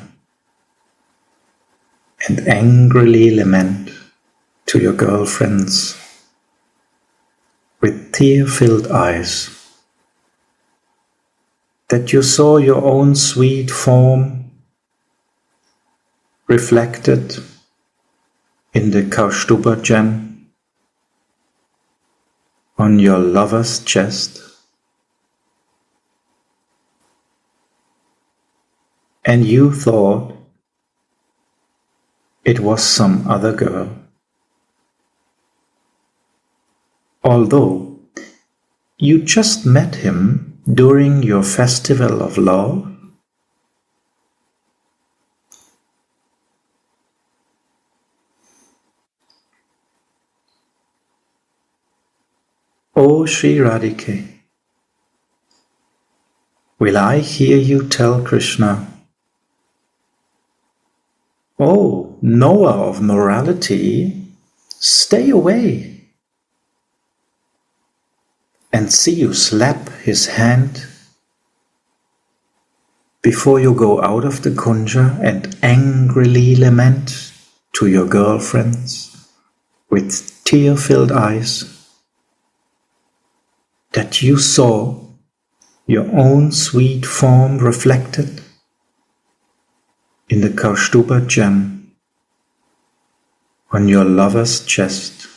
and angrily lament to your girlfriends with tear-filled eyes that you saw your own sweet form reflected in the Kaustuba gem on your lover's chest, and you thought it was some other girl although you just met him during your festival of love, O Sri Radhike, will I hear you tell Krishna, "Oh, knower of morality, stay away," and see you slap his hand before you go out of the kunja and angrily lament to your girlfriends with tear-filled eyes that you saw your own sweet form reflected in the Kaustuba gem on your lover's chest,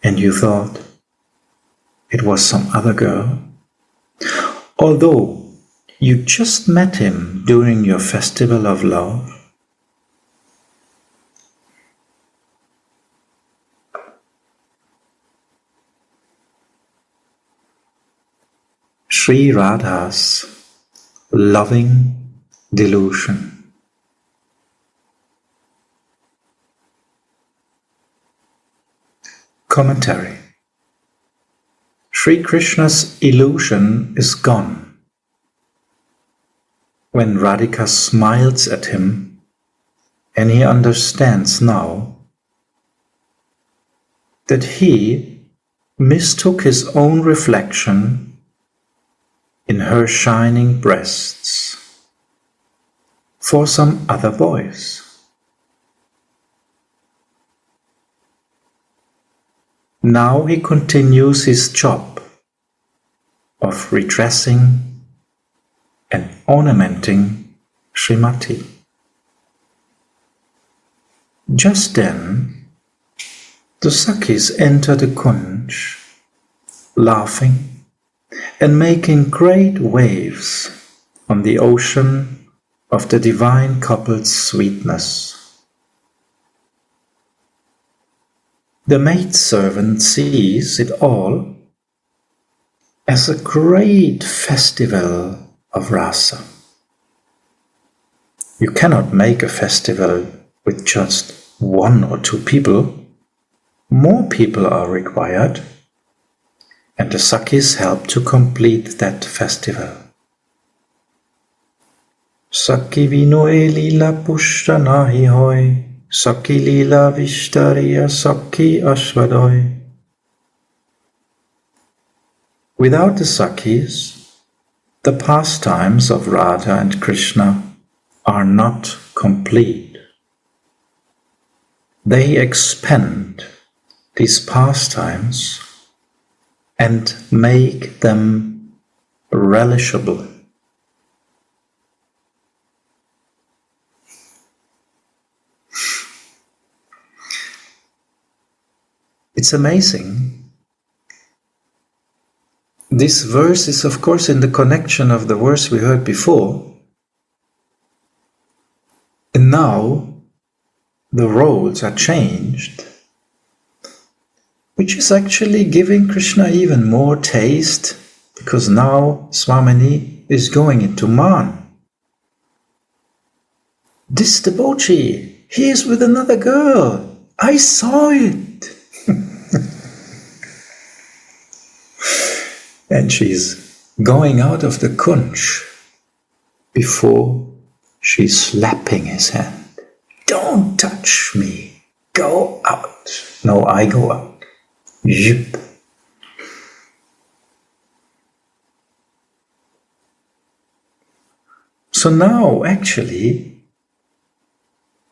and you thought it was some other girl, although you just met him during your festival of love? Sri Radha's loving delusion. Commentary. Sri Krishna's illusion is gone when Radhika smiles at him, and he understands now that he mistook his own reflection in her shining breasts for some other boys. Now he continues his job of redressing and ornamenting Srimati. Just then, the Sakhis enter the Kunj, laughing and making great waves on the ocean of the divine couple's sweetness. The maidservant sees it all as a great festival of rasa. You cannot make a festival with just one or two people. More people are required, and the Sakhis help to complete that festival. Sakhi vinoe lila pushta nahi hoy, Sakhi lila vishtariya Sakhi ashvadoy. Without the Sakhis, the pastimes of Radha and Krishna are not complete. They expand these pastimes and make them relishable. It's amazing. This verse is, of course, in the connection of the verse we heard before. And now the roles are changed, which is actually giving Krishna even more taste, because now Swamini is going into Man. This debauchee, he is with another girl. I saw it. And she's going out of the kunj before she's slapping his hand. Don't touch me. Go out. No, I go out. Zip. So now, actually,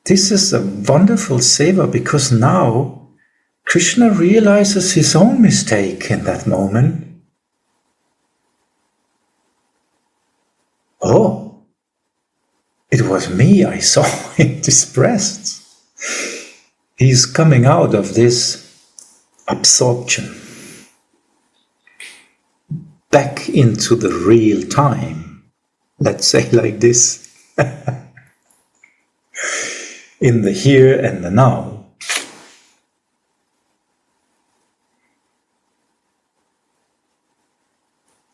this is a wonderful seva, because now Krishna realizes his own mistake in that moment. Oh, it was me I saw in his breasts. He's coming out of this absorption back into the real time, let's say like this, in the here and the now.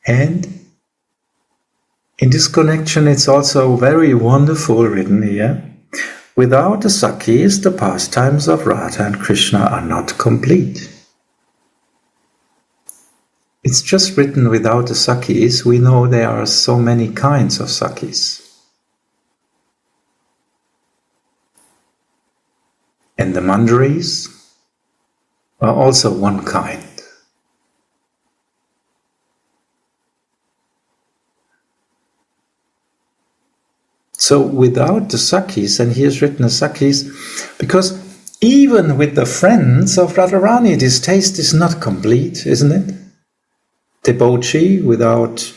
And in this connection, it's also very wonderful written here. Without the Sakhis, the pastimes of Radha and Krishna are not complete. It's just written without the Sakhis. We know there are so many kinds of Sakhis. And the Manjaris are also one kind. So without the Sakhis, and here's written as Sakhis, because even with the friends of Radharani, this taste is not complete, isn't it? Debauchee without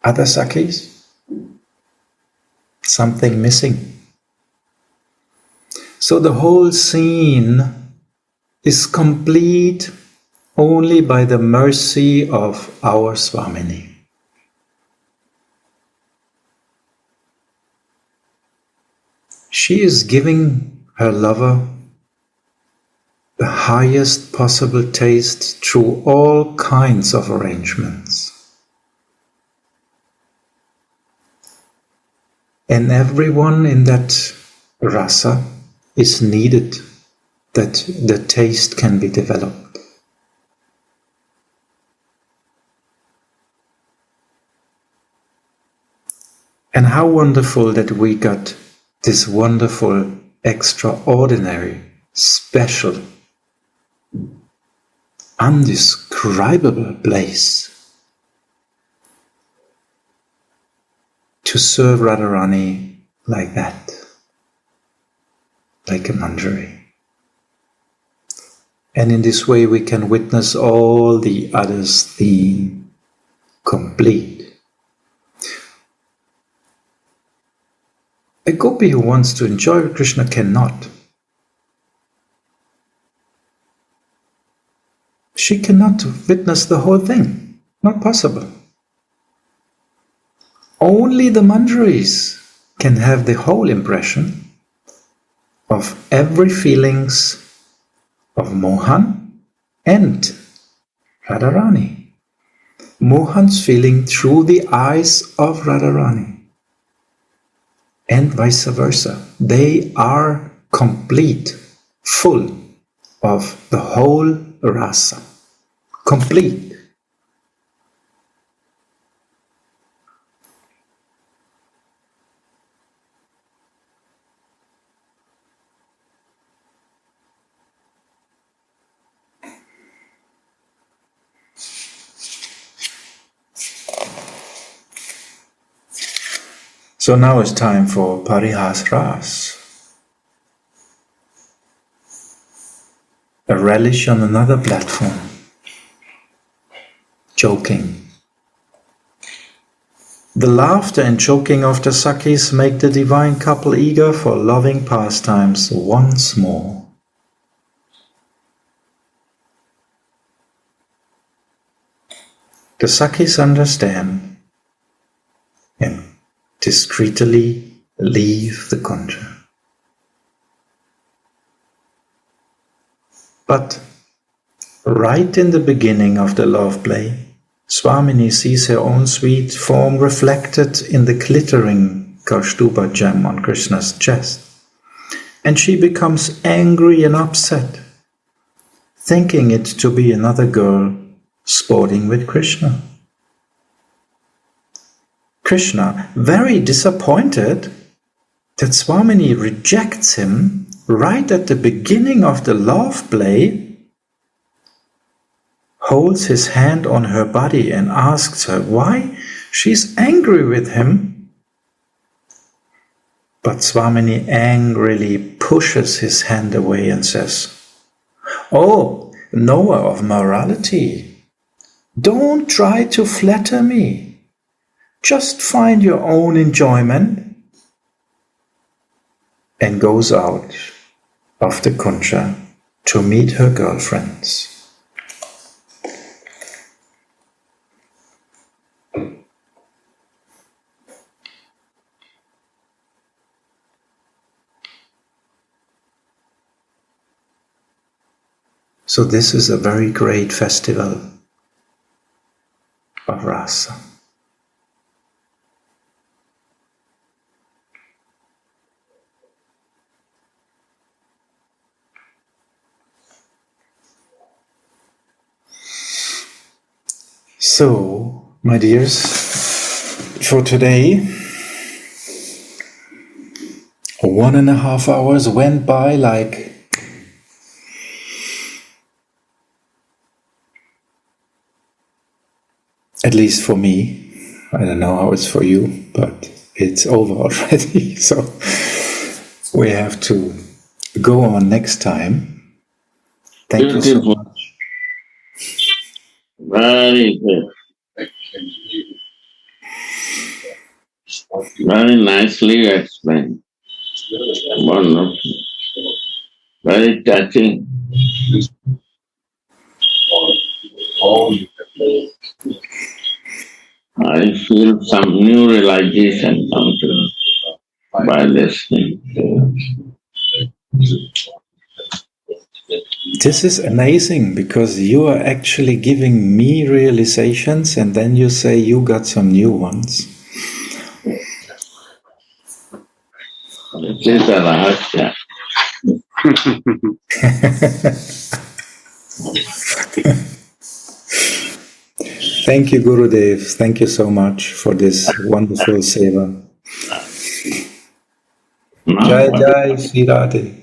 other Sakhis, something missing. So the whole scene is complete only by the mercy of our Swamini. She is giving her lover the highest possible taste through all kinds of arrangements. And everyone in that rasa is needed that the taste can be developed. And how wonderful that we got this wonderful, extraordinary, special, undescribable place to serve Radharani like that, like a manjari. And in this way we can witness all the others' theme complete. A gopi who wants to enjoy Krishna cannot. She cannot witness the whole thing. Not possible. Only the manjaris can have the whole impression of every feelings of Mohan and Radharani. Mohan's feeling through the eyes of Radharani. And vice versa. They are complete, full of the whole rasa. Complete. So now it's time for Parihas Ras, a relish on another platform, joking. The laughter and joking of the Sakhis make the divine couple eager for loving pastimes once more. The Sakhis understand and discreetly leave the kunja. But right in the beginning of the love play, Swamini sees her own sweet form reflected in the glittering Kaustuba gem on Krishna's chest, and she becomes angry and upset, thinking it to be another girl sporting with Krishna. Krishna, very disappointed that Swamini rejects him right at the beginning of the love play, holds his hand on her body and asks her why she's angry with him. But Swamini angrily pushes his hand away and says, "Oh, knower of morality, don't try to flatter me. Just find your own enjoyment," and goes out of the kunja to meet her girlfriends. So this is a very great festival rasa. So, my dears, for today, 1.5 hours went by like at least for me. I don't know how it's for you, but it's over already. So we have to go on next time. Thank you so Beautiful. much. Very good. Very nicely explained. Wonderful. Very touching. I feel some new realization come to me by listening to This is amazing because you are actually giving me realizations and then you say you got some new ones. This is a rahasya. Thank you, Gurudev. Thank you so much for this wonderful seva. Jai Jai Shri Radhe.